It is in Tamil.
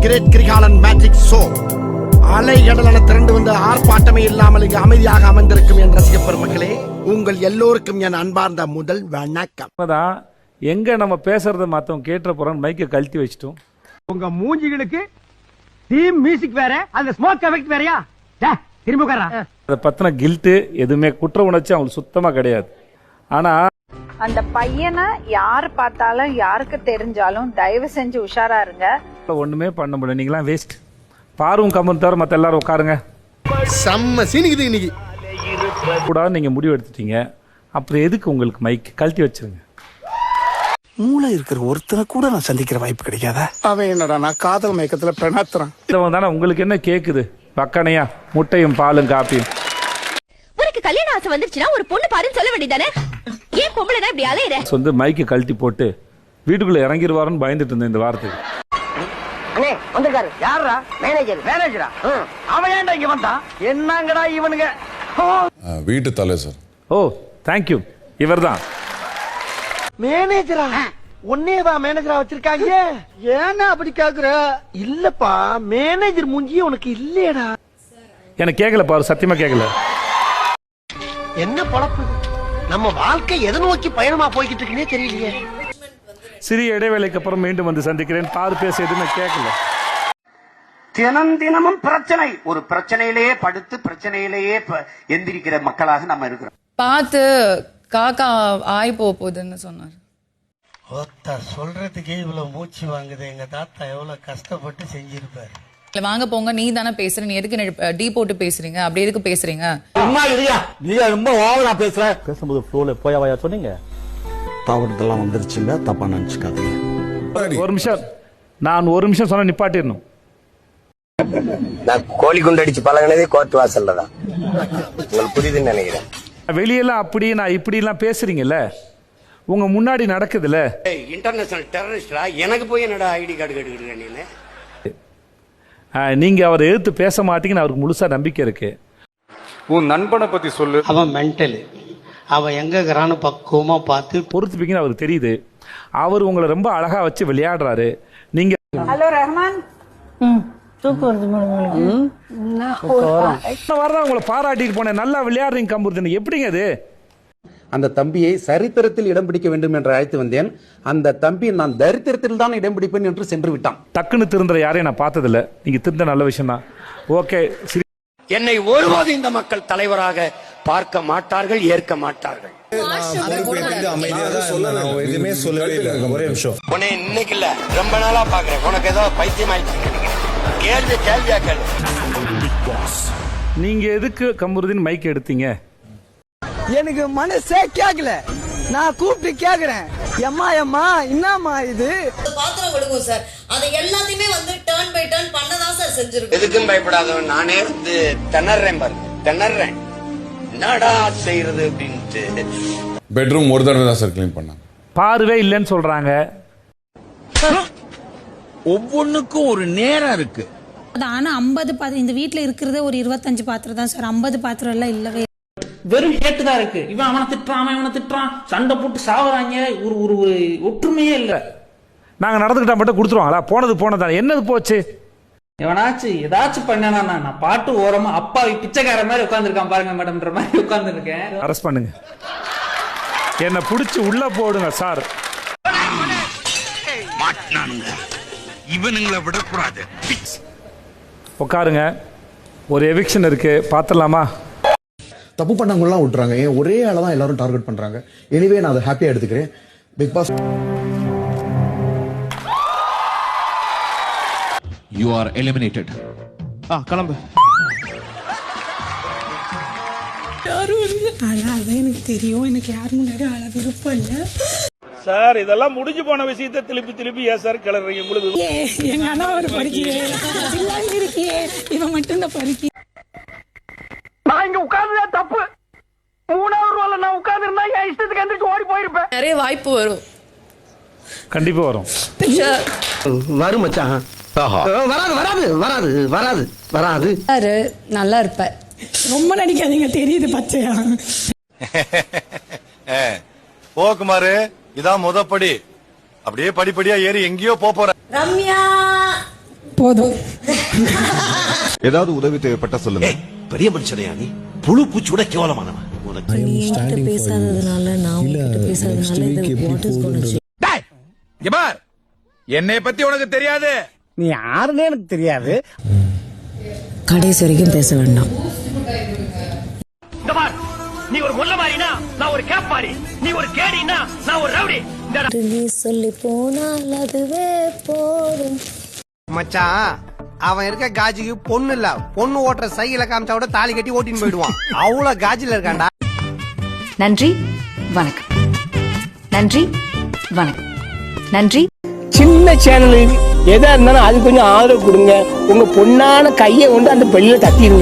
Great Kirikalan magic show. அலை கடலென திரண்டு வந்து ஆர்ப்பாட்டமே இல்லாமல் இங்கு அமைதியாக அமர்ந்திருக்கும் என் ரசிக பெருமக்களே, உங்கள் எல்லோருக்கும் என் அன்பார்ந்த முதல் வணக்கம். எங்க நம்ம பேசுறத மத்தவங்க கேட்ட போறோம் மைக்க கழட்டி வச்சிட்டோம். உங்க மூஞ்சிகளுக்கு டீம் மியூசிக் வேற, அந்த ஸ்மோக் எஃபெக்ட் வேறயா? திரும்ப உட்காரா. அத பத்தின கில்ட் எதுவுமே குற்ற உணர்ச்சி அவங்களுக்கு சுத்தமா கிடையாது. ஆனா அந்த பையனை யாரு பார்த்தாலும் யாருக்கு தெரிஞ்சாலும் தயவு செஞ்சு உஷாரா இருங்க. ஒண்ணுமே பண்ண முடியல. நீங்களாம் வேஸ்ட். பாரும் கம்மன் தவிர மத்த எல்லாரும் உட்காருங்க. செம்ம சீனிக்குது இன்னைக்கு. கூட நீங்க முடிவு எடுத்துட்டீங்க. அப்புறம் எதுக்கு உங்களுக்கு மைக் கழட்டி வச்சிருங்க. மூளை இருக்கிற ஒருத்தனை கூட நான் சந்திக்கிற வாய்ப்பு கிடைக்காதா? அவன் என்னடா நான் காதல் மயக்கத்துல பிரணாத்துறான். தானே உங்களுக்கு என்ன கேக்குது? பக்கனையா முட்டையும் பாலும் காப்பியும். உனக்கு கல்யாண ஆசை வந்துருச்சுன்னா ஒரு பொண்ணு பாருன்னு சொல்ல வேண்டியதானே? ஏன் பொம்பளை தான் இப்படி அலையற? வந்து மைக்கு கழட்டி போட்டு வீட்டுக்குள்ள இறங்கிடுவாருன்னு பயந்துட்டு இருந்தேன் இந்த வாரத்துக்கு. அண்ணே வந்திருக்காரு. யாரா? மேனேஜரா? அவன் ஏன்டா இங்க வந்தா? என்னங்கடா இவனுங்க? வீட்டு தலை சார். ஓ தேங்க்யூ. இவர்தான் மேனேஜரா? உன்னையதான் மேனேஜரா வச்சிருக்காங்க. ஏன்னா அப்படி கேக்குற? இல்லப்பா, மேனேஜர் மூஞ்சி உனக்கு இல்லையடா. எனக்கு கேட்கல பாரு, சத்தியமா கேட்கல. என்ன பொழப்பு? நம்ம வாழ்க்கை எதை நோக்கி பயணமா போய்கிட்டு இருக்குன்னே தெரியலையே. சிறிய இடைவேளைக்கு அப்புறம் மீண்டும் வந்து சந்திக்கிறேன். பாரு பேச எதுவுமே கேட்கல. தினமும் பிரச்சனை. ஒரு பிரச்சனையிலேயே படுத்து பிரச்சனையிலேயே எந்திரிக்கிற மக்களாக நம்ம இருக்கிறோம். பார்த்து காக்கா ஆய் போகுதுன்னு சொன்னார். சொல்றதுக்கே இவ்வளவு மூச்சு வாங்குது. எங்க தாத்தா எவ்வளவு கஷ்டப்பட்டு செஞ்சிருப்பாரு. வாங்க போங்க, நீ தானே பேசுற, நீ எதுக்கு டீ போட்டு பேசுறீங்க, அப்படி எதுக்கு பேசுறீங்க? ரொம்ப ஓவரா பேசுற. பேசும்போது ஃப்ளோல போயாவையா சொன்னீங்க. தவறுதெல்லாம் வந்துருச்சுங்க, தப்பா நினைச்சுக்காதீங்க. ஒரு நிமிஷம், நான் ஒரு நிமிஷம் சொன்ன நிப்பாட்டிடணும். நான் கோழி குண்டு அடிச்சு பழகினதே கோர்ட் வாசல்ல தான். உங்களுக்கு புரியுதுன்னு நினைக்கிறேன். வெளியெல்லாம் அப்படி நான் இப்படி எல்லாம் பேசுறீங்கல்ல, உங்க முன்னாடி நடக்குதுல்ல. இன்டர்நேஷனல் டெரரிஸ்டா எனக்கு போய் என்னடா ஐடி கார்டு கேட்டுக்கிட்டு நீங்க? நீங்க அவரை எதிர்த்து பேச மாட்டீங்கன்னு அவருக்கு முழுசா நம்பிக்கை இருக்கு. உன் நண்பனை பத்தி சொல்லு. அவன் மென்டல். அவன் எங்க இருக்கிறான்னு பக்குவமா பார்த்து பொறுத்துப்பீங்கன்னு அவருக்கு தெரியுது. அவர் உங்களை ரொம்ப அழகா வச்சு விளையாடுறாரு. நீங்க ஹலோ ரஹ்மான், வரதான் உங்களை பாராட்டிட்டு போனேன். நல்லா விளையாடுறீங்க கம்புருதுன்னு. எப்படிங்க அது? அந்த தம்பியை சரித்திரத்தில் இடம் பிடிக்க வேண்டும் என்று அழைத்து வந்தேன். அந்த தம்பி நான் தரித்திரத்தில் தான் இடம் பிடிப்பேன் என்று சென்று விட்டான். டக்குன்னு திருந்துற யாரையும் நான் பார்த்ததில்ல. நீங்க திருந்த நல்ல விஷயம் தான். ஓகே. என்னை ஒருபோது இந்த மக்கள் தலைவராக பார்க்க மாட்டார்கள், ஏற்க மாட்டார்கள். உன்னை இன்னைக்கு இல்ல, ரொம்ப நாளா பாக்குறேன். உனக்கு ஏதோ பைத்தியம் ஆயிடுச்சு. கேள்வியா கேள்வி. நீங்க எதுக்கு கம்புருதின் மைக் எடுத்தீங்க? எனக்கு மனசே கேக்கல. நான் கூப்பிட்டு கேக்குறேன், எம்மா என்னம்மா இது? பாத்திரம் கொடுக்கும் சார், அதை எல்லாத்தையுமே வந்து டர்ன் பை டர்ன் பண்ணதான் சார் செஞ்சிருக்கோம். எதுக்கும் பயப்படாதவன் நானே வந்து திணறேன் பாரு. என்னடா செய்யறது அப்படின்ட்டு. பெட்ரூம் ஒரு தடவை தான் சார் கிளீன் பண்ணாங்க. பார்வே இல்லைன்னு சொல்றாங்க. ஒவ்வொன்னுக்கும் ஒரு நேரம் இருக்கு. ஆனா 50 இந்த வீட்டுல இருக்கிறதே ஒரு 25 பாத்திரம் தான் சார். 50 பாத்திரம் எல்லாம் இல்லவே. வெறும் ஹேட்டு தான் இருக்கு. இவன் அவனை திட்டுறான், சண்டை போட்டு சாவறாங்க. ஒரு ஒற்றுமையே இல்ல. நாங்க நடந்துக்கிட்டா மட்டும் கொடுத்துருவாங்களா? போனது என்னது போச்சு? எவனாச்சும் ஏதாச்சும் பண்ணனா நான் பாட்டு ஓரமா அப்பாவி பிச்சைக்கார மாதிரி உட்கார்ந்துருக்கான் பாருங்க மேடம்ன்ற மாதிரி உட்கார்ந்துருக்கேன். அரெஸ்ட் பண்ணுங்க, என்ன புடிச்சு உள்ள போடுங்க சார். இவனுங்களை விடக்கூடாது. உட்காருங்க. ஒரு எவிக்ஷன் இருக்கு, பாத்துடலாமா? தப்பு பண்ணவங்கலாம் விட்டுறாங்க. ஏன் ஒரே ஆளை தான் எல்லாரும் டார்கெட் பண்றாங்க? எனிவே நான் அதை ஹாப்பியா எடுத்துக்கிறேன். Bigg Boss You are eliminated. கிளம்பு. எனக்கு தெரியும், எனக்கு யார் முன்னாடி அழ விருப்பம் இல்ல சார். இதெல்லாம் முடிஞ்சு போன விஷயத்தை திருப்பி ஏன் சார் கிளறீங்க? உங்களுக்கு எங்க அண்ணா ஒரு பறிக்கியே இருக்கியே, இவன் மட்டும் தான் பறிக்கி. நான் இங்க உட்கார்ந்ததே தப்பு. 3வது ரோல நான் உட்கார்ந்து இருந்தா என் இஷ்டத்துக்கு எந்திரிச்சு ஓடி போயிருப்பேன். நிறைய வாய்ப்பு வரும், கண்டிப்பா வரும். வரும் மச்சான். வராது. நல்லா இருப்ப. ரொம்ப நடிக்காதீங்க, தெரியுது பச்சையா. ஓ குமாரு, இதான் முதப்படி. அப்படியே படிப்படியா ஏறி எங்கேயோ போற. ரம்யா போ போதும். ஏதாவது உதவி தேவைப்பட்டா சொல்லுங்க. பெரிய மனுஷனையா நீ? புழு பூச்சியோட கேவலமானவன். பேசாததுனால நான் உங்ககிட்ட பேசாததுனால என்னை பத்தி உனக்கு தெரியாது. நீ யாருன்னு எனக்கு தெரியாது. கடைசி வரைக்கும் பேச வேண்டாம். நீ ஒரு முள்ள மாறினா நான் ஒரு கேப் மாறி, நீ ஒரு கேடினா நான் ஒரு ரவுடி. நீ சொல்லி போனால் அதுவே போதும். மச்சான், அவன் இருக்க காஜிக்கு பொண்ணு இல்ல, பொண்ணு ஓட்டுற சைக்கிள காமிச்சா கூட தாலி கட்டி ஓட்டின்னு போயிடுவான். அவ்வளவு காஜில இருக்காண்டா. நன்றி, வணக்கம். நன்றி, வணக்கம். நன்றி. சின்ன சேனல் எதா இருந்தாலும் அது கொஞ்சம் ஆதரவு கொடுங்க. உங்க பொண்ணான கையை கொண்டு அந்த பெல்ல தட்டிடுங்க.